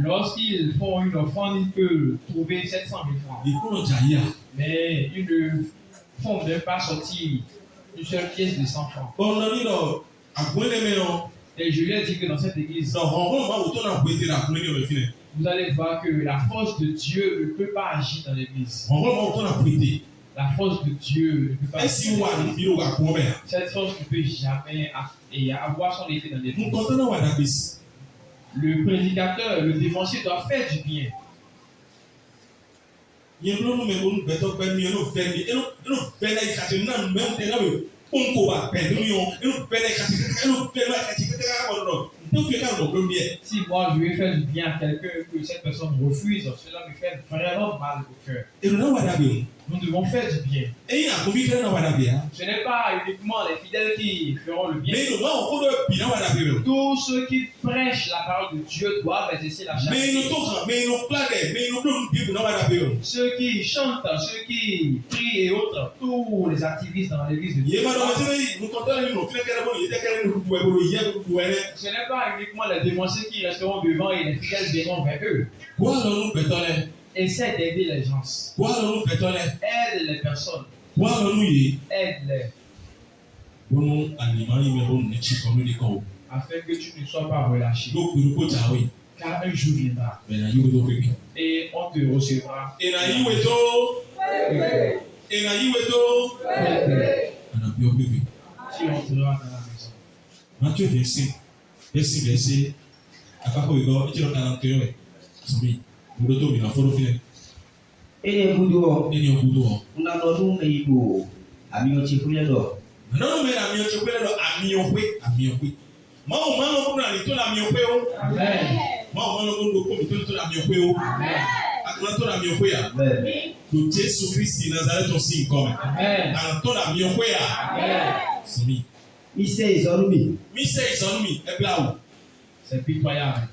Lorsqu'ils font une offrande, ils peuvent trouver 700 000 francs. Mais ils ne font même pas sortir une seule pièce de 100 francs. Et je lui ai dit que dans cette église, vous allez voir que la force de Dieu ne peut pas agir dans l'église. La force de Dieu ne peut pas agir. Cette force ne peut jamais avoir son effet dans l'église. Le prédicateur, le dévancier doit faire du bien. Si moi je vais faire du bien à quelqu'un que cette personne refuse, cela me fait vraiment mal au cœur. Nous devons faire du bien. Ce n'est pas uniquement les fidèles qui feront le bien. Tous ceux qui prêchent la parole de Dieu doivent exercer la charité. Ceux qui chantent, ceux qui prient et autres, tous les activistes dans l'église de Dieu. Ce n'est pas uniquement les dévanciers qui resteront devant et les fidèles viendront vers eux. Essaie d'aider les gens. Aide les personnes. Aide-les. Afin que tu ne sois pas relâché. Car un jour viendra. Et on te recevra. Tu entreras dans la maison. Matthieu 25, verset. Ene budo. Una no meibo. Ami ochikule do. Amen. Amen. Agnato la miokwea. Le Jésus Christ Nazareth aussi comme. Agnato la miokwea. Sumi. Mise izonumi. Eblaou. C'est pitoyable.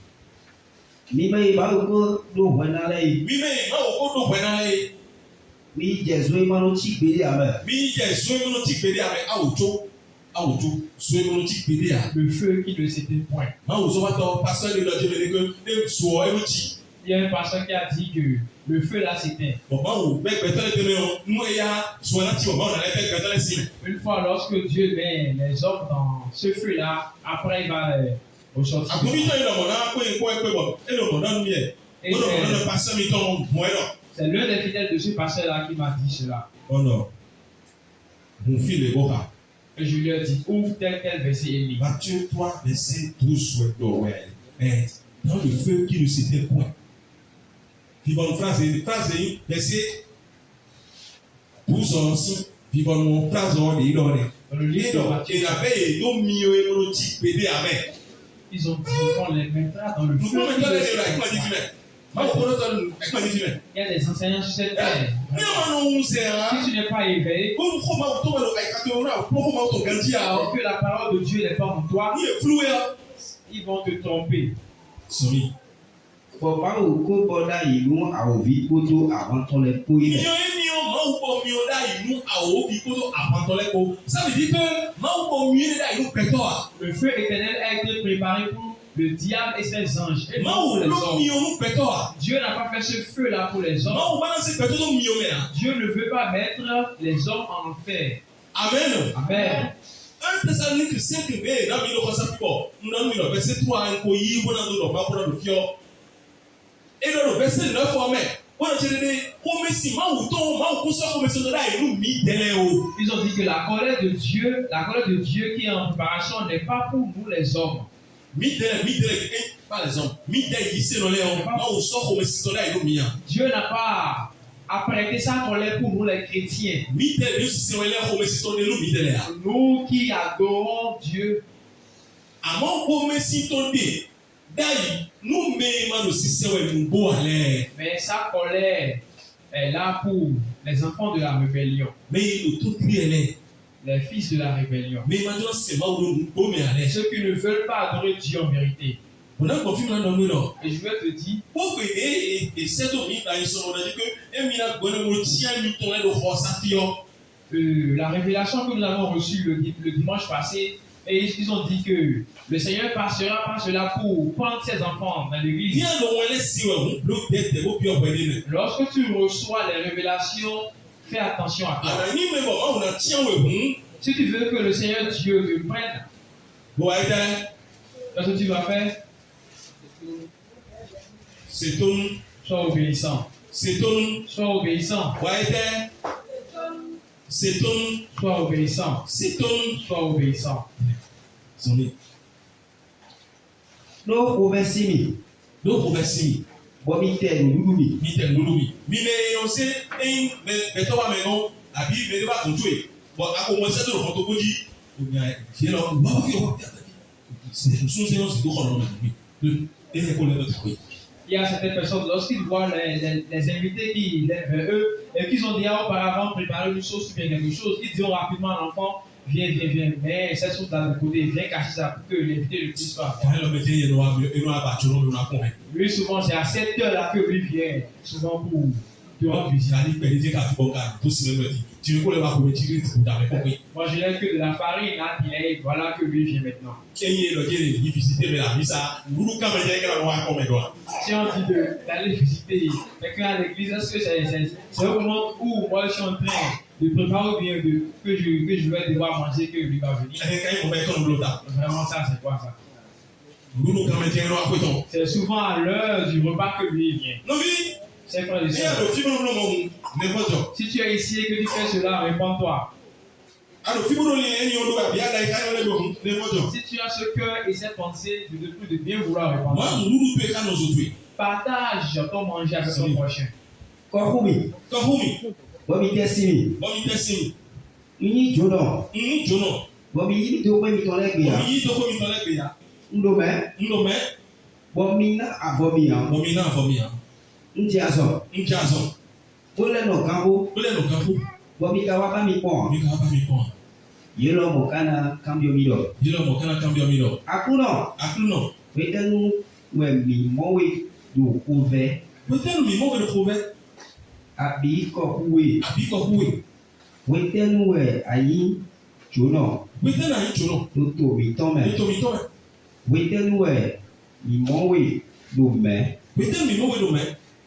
Mime baruko do wenale. Mime baruko do wenale. Mi Jésus mano chipede ame. Mi Jésus mano chipede ame auto. Le feu qui ne s'éteint point. Il y a un pasteur qui a dit que le feu là s'éteint. Une fois lorsque Dieu met les hommes dans ce feu là, après il va ressortir. C'est l'un des fidèles de ce pasteur là qui m'a dit cela. Oh non. Mon fils est beau. Et je lui ai dit, ouvre tel verset Élie. Matthieu 3, verset 12 sur Noël. Mais dans le feu qui ne s'était point. Puis bonne phrase, verset 12 ensemble. Puis bonne phrase, dans le livre de Matthieu. Ils ont dit qu'on les mettra dans le feu. Il y a des enseignants sur cette terre. Si tu n'es pas éveillé, et que la parole de Dieu n'est pas en toi, ils vont te tromper. Ça veut dire que le feu éternel a été préparé pour le diable et ses anges. Et Dieu n'a pas fait ce feu-là pour les hommes. Dieu ne veut pas mettre les hommes en enfer. Amen. Amen. 1 Thessaloniciens 5, verset 3, et dans le verset 9, ils ont dit que la colère de Dieu qui est en préparation n'est pas pour nous les hommes. Pas les hommes. Dieu n'a pas apprêté sa colère pour nous les chrétiens. Nous qui adorons Dieu. Mais sa colère est là pour les enfants de la rébellion. Les fils de la rébellion. Ceux qui ne veulent pas adorer Dieu en vérité. Et je vais te dire, la révélation que nous avons reçue le dimanche passé, et ils ont dit que le Seigneur passera par cela pour prendre ses enfants dans l'église. Lorsque tu reçois les révélations, fais attention à toi. Si tu veux que le Seigneur Dieu te prenne, qu'est-ce que tu vas faire? Sois obéissant. Sois obéissant. Sois obéissant. Sois obéissant. No ovesimi. Bomite nulumi. Il y a certaines personnes, lorsqu'ils voient les invités qui viennent vers eux et qu'ils ont déjà auparavant préparé une chose ou bien quelque chose, ils diront rapidement à l'enfant, viens, mais cette chose-là de côté, viens cacher ça pour que l'invité ne puisse pas. Lui, souvent, c'est à cette heure-là que lui vient, souvent pour rendre visite. Moi, je n'ai que de la farine, et voilà que lui vient maintenant. Si on dit d'aller visiter quelqu'un à l'église, est-ce que c'est au moment où moi je suis en train de préparer ou bien que je vais devoir manger que lui va venir? Vraiment, ça, c'est quoi ça? C'est souvent à l'heure du repas que lui vient. C'est frère et sœur. Si tu es ici et que tu fais cela, réponds-toi. Si tu as ce cœur et cette pensée de bien vouloir répondre, partage ton manger avec ton prochain. Njazo. Ole no kambo. Bobi kawa mi pon. Yelo mokana cambio mido. Akuno. Wetenu we mi mowe do ove. Abi ko huwe. Wetenu we ayi jono. Toto mitome. Wetenu we mi mowe do me.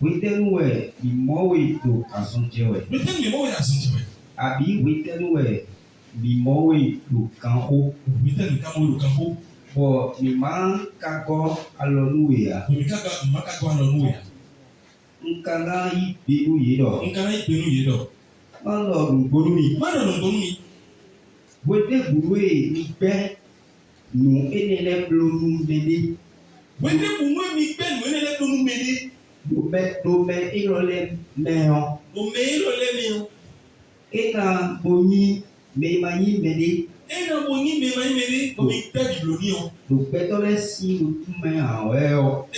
Wetenu we mi mowe do kasonjewe. Abi wetenu we mi mowe do kanho. Bo mi man kako alonuya. Nkanga ibenu yedo. Malo ngbonumi. Wete buwe mi pe nu enele blonu mede. Do me irole meo. Ena boni me mani mede. Do betole si lukume aweo.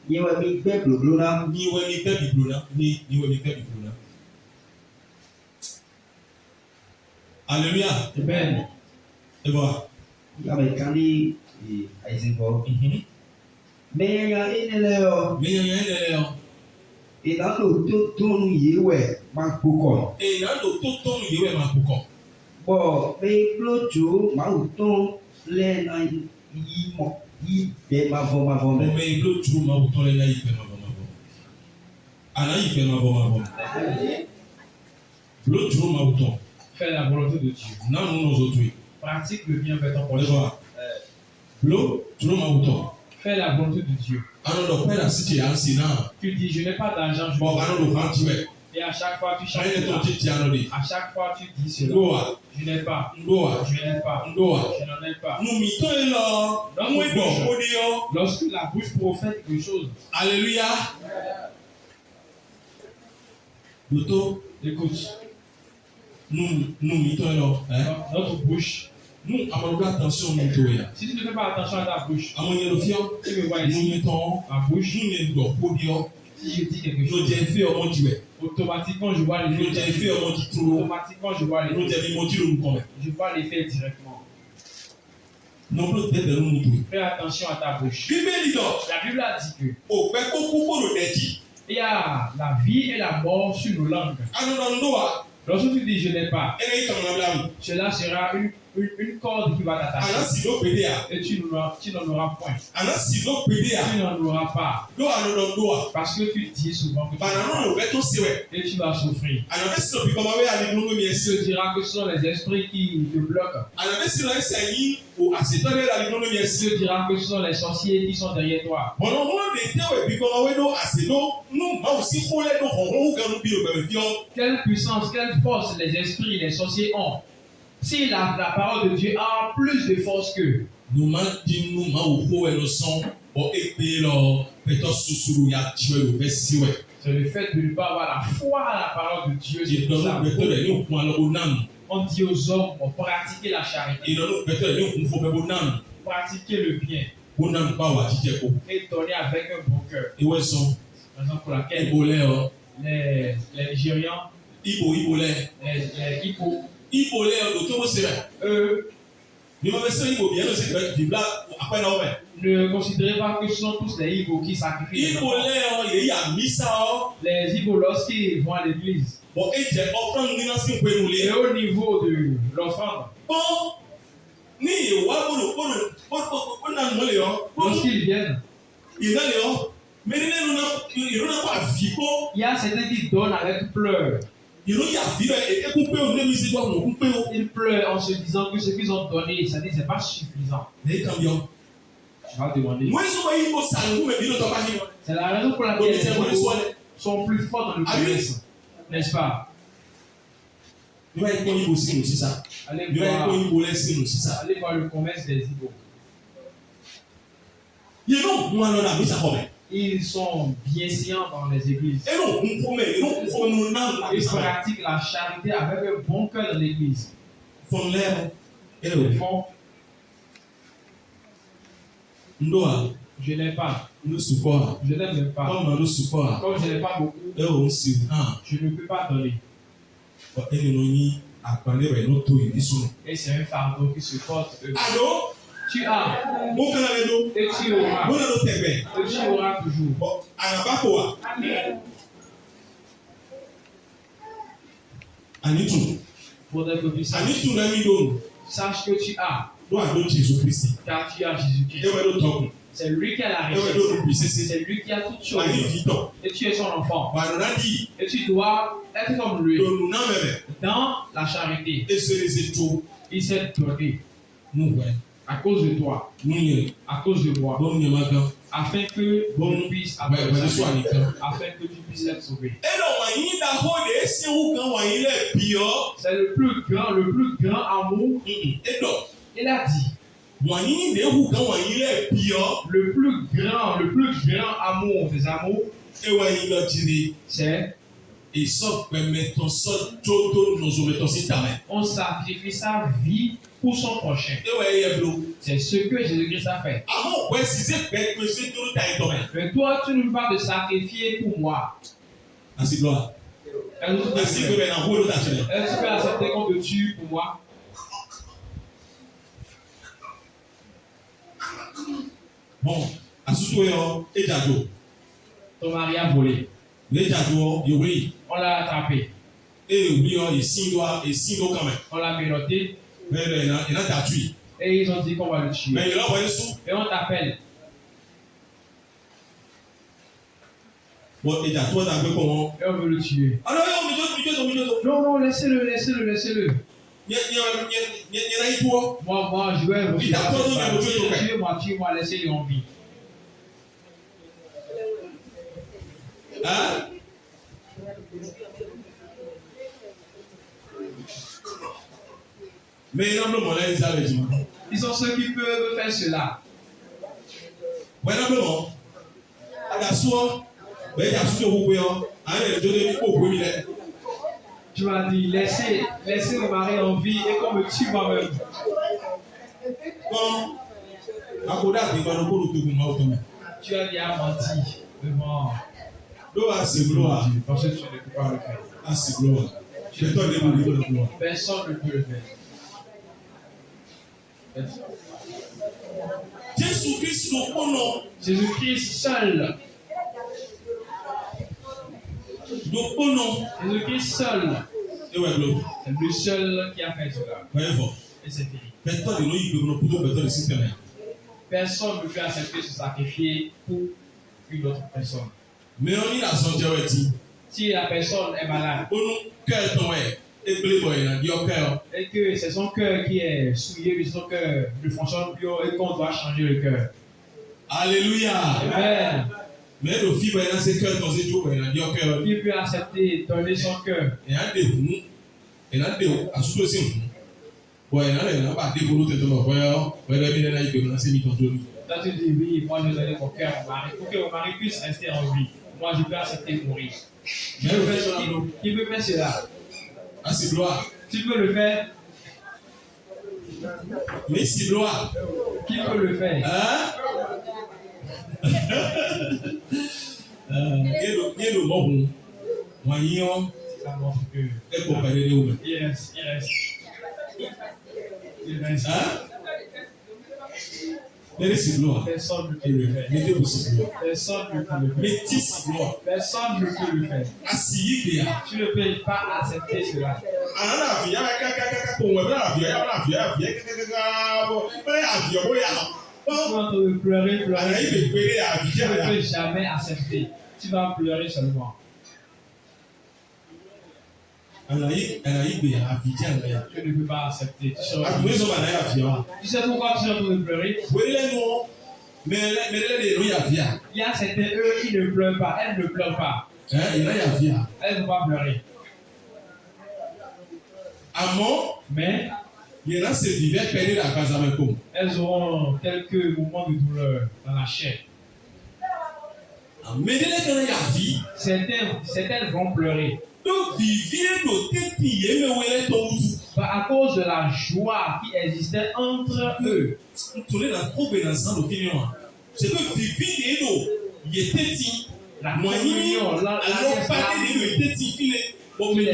Yewe mi be bloblona. Alléluia. Amen. Et voilà. Yabe kandi aizingo. Mais ya eneleo. Ina lo tonu yewe makoko. Bo me blojo ma uton le na yimo be mavo. Fais la volonté de Dieu. Pratique le bien avec ton prochain. Fais la volonté de Dieu. Tu dis, je n'ai pas d'argent, je vais. Et à chaque fois, tu chantes. À chaque fois, tu dis cela. Je n'ai pas. Je n'en ai pas. Lorsque la bouche profère quelque chose. Alléluia. Écoute. Notre bouche. Attention. Si tu ne fais pas attention à ta bouche, tu me vois ici, ma bouche, si je dis quelque chose, automatiquement je vois l'effet. Je vois l'effet directement. Fais attention à ta bouche. La Bible a dit que il y a la vie et la mort sur nos langues. Lorsque tu dis je n'ai pas, cela sera une corde qui va t'attacher. Et tu n'en auras point. Tu n'en auras pas. Parce que tu dis souvent que tu n'en as pas. Et tu vas souffrir. Tu te diras que ce sont les esprits qui te bloquent. Tu te diras que ce sont les sorciers qui sont derrière toi. Quelle puissance, quelle force les esprits, les sorciers ont. Si la parole de Dieu a plus de force qu'eux. C'est le fait de ne pas avoir la foi à la parole de Dieu. On dit aux hommes, pratiquez la charité. Pratiquez le bien. Et donner avec un bon cœur. Raison pour laquelle les Nigérians, les ne considérez pas que ce sont tous les Igbo qui sacrifient. Les Igbo, lorsqu'ils vont à l'église, et au niveau de l'offrande, lorsqu'ils viennent, il y a certains qui donnent avec pleurs. Ils pleurent en se disant que ce qu'ils ont donné, ça n'est pas suffisant. Tu vas demander. C'est la raison pour laquelle les gens sont plus forts dans le commerce. N'est-ce pas? Allez voir le commerce des Igbo. Ils sont bien scients dans les églises. Ils pratiquent la charité avec un bon cœur dans l'église. Ils font Je n'ai pas. Le support. Je n'aime même pas. Comme le support. Comme je n'ai pas beaucoup, Et aussi, je ne peux pas donner. Et c'est un fardeau qui se porte. Allô? Tu as. Et tu auras. Et tu auras toujours. Faudrait que tu saches. Sache que tu as. Car tu as Jésus-Christ. C'est lui qui a la richesse. C'est lui qui a toutes choses. Et tu es son enfant. Et tu dois être comme lui. Dans la charité. Il s'est donné. À cause de toi. À cause de moi. Afin que tu puisses avoir afin que tu puisses être sauvé. C'est le plus grand amour. Il a dit. Le plus grand amour des amours, c'est on sacrifie sa vie pour son prochain. C'est ce que Jésus-Christ a fait. Mais toi, tu ne vas te sacrifier pour moi. Est-ce que tu peux accepter qu'on te tue pour moi? Bon, ton mari a volé. On l'a attrapé. On l'a menotté. Et ils ont dit qu'on va le tuer. Et on t'appelle. Bon, et on veut le tuer. Non, laissez-le. Moi, je vais Tuez-moi, laissez-le en vie. Hein? Mais ils sont ceux qui peuvent faire cela. Tu m'as dit, laissez mon mari en vie et qu'on me tue moi-même. Tu as bien menti devant. Parce que tu ne peux pas le faire. Personne ne peut le faire. Jésus-Christ seul. Jésus-Christ seul. C'est le seul qui a fait cela. Et c'est fini. Personne ne peut accepter se sacrifier pour une autre personne. Mais on y a son si la personne est malade et que c'est son cœur qui est souillé, mais son cœur ne fonctionne plus et qu'on doit changer le cœur. Alléluia. Amen. Mais le fils va lancer cœur dans ce jour, il peut accepter donner son cœur. Et un dévouement, et un dévouement, à ce que ouais, il n'a pas développé de mon frère, tu dis oui, moi je donne mon cœur à mon mari pour que mon mari puisse rester en vie. Moi je peux accepter mourir. Qui peut faire cela? Ah, c'est gloire. Tu peux le faire. Mais c'est gloire. Qui peut le faire? Hein? Et le bon, moyen, ça montre que. Et pour parler de vous. Il reste. Hein? Mais c'est gloire. Personne ne peut le faire. Mais Personne ne peut le faire. Mais c'est gloire. Personne ne peut le faire. Tu ne peux pas accepter cela. Tu vas pleurer. Tu ne peux jamais accepter. Tu vas pleurer seulement. Tu ne peux pas accepter. Tu sais pourquoi tu es en train de pleurer? Il y a certains eux qui ne pleurent pas. Elles ne pleurent pas. Elles ne vont pas pleurer. Mais elles auront quelques moments de douleur dans la chair. Certaines vont pleurer. À cause de la joie qui existait entre eux. C'est que vivre et l'eau, il était dit. La communion, alors parler de l'eau, il était dit. Bon, mais il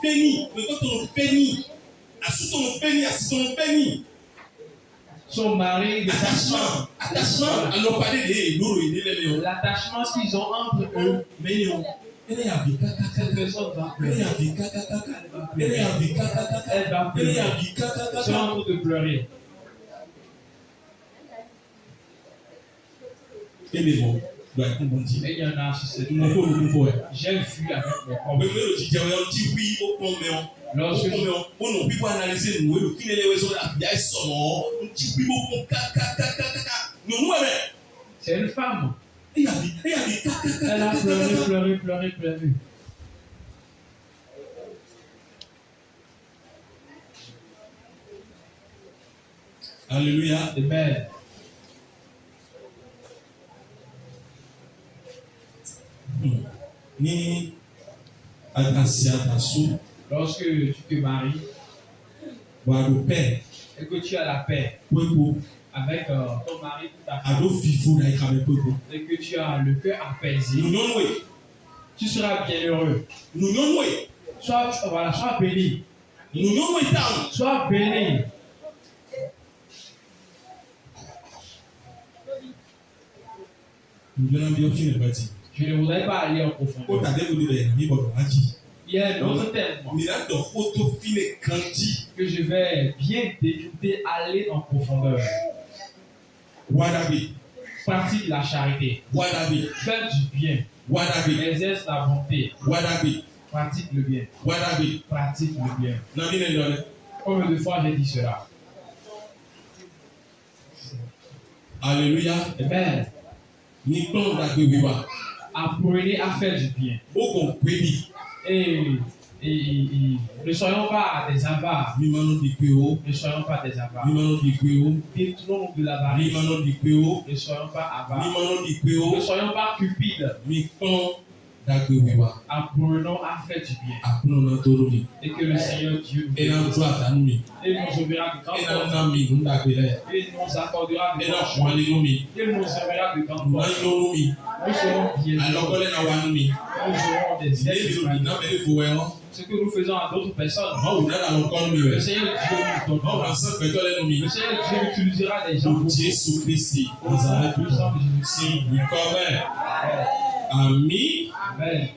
béni, mais quand on bénit, béni. Son mari, attachement, alors parler de l'eau, l'attachement qu'ils ont entre eux, mais cette personne va pleurer. Elle va pleurer. C'est en train de pleurer. Et les mots. Et il y en a sur cette terre. J'ai vu avec mon corps. Lorsque c'est une femme. Elle a pleuré. Alléluia. Amen. Ni lorsque tu te maries et que tu as la paix avec ton mari, ta femme, et que tu as le cœur apaisé, tu seras bien heureux. Sois béni. Sois béni. Je ne voudrais pas aller en profondeur. Il y a un autre thème que je vais bien découper, aller en profondeur. Pratique la charité. Faire du bien. Exerce la bonté. Pratique le bien. Pratique le bien. Combien de fois j'ai dit cela? Alléluia. Amen. Apprenez à faire du bien. Et ne soyons pas des avares. Ne soyons pas des avares. Détournons de l'avarice. Ne soyons pas avares. Ne soyons pas cupides. Apprenons à faire du bien. Et que le Seigneur Dieu nous ouvrira de grandes portes. Et nous accordera de grandes choses. Il nous ouvrira de grandes portes. Nous serons bien. Nous aurons des aides. Ce que nous faisons à d'autres personnes, le Seigneur Dieu nous donnera. Le Seigneur Dieu utilisera des gens. Jésus-Christ, Amen. Amen. Amen.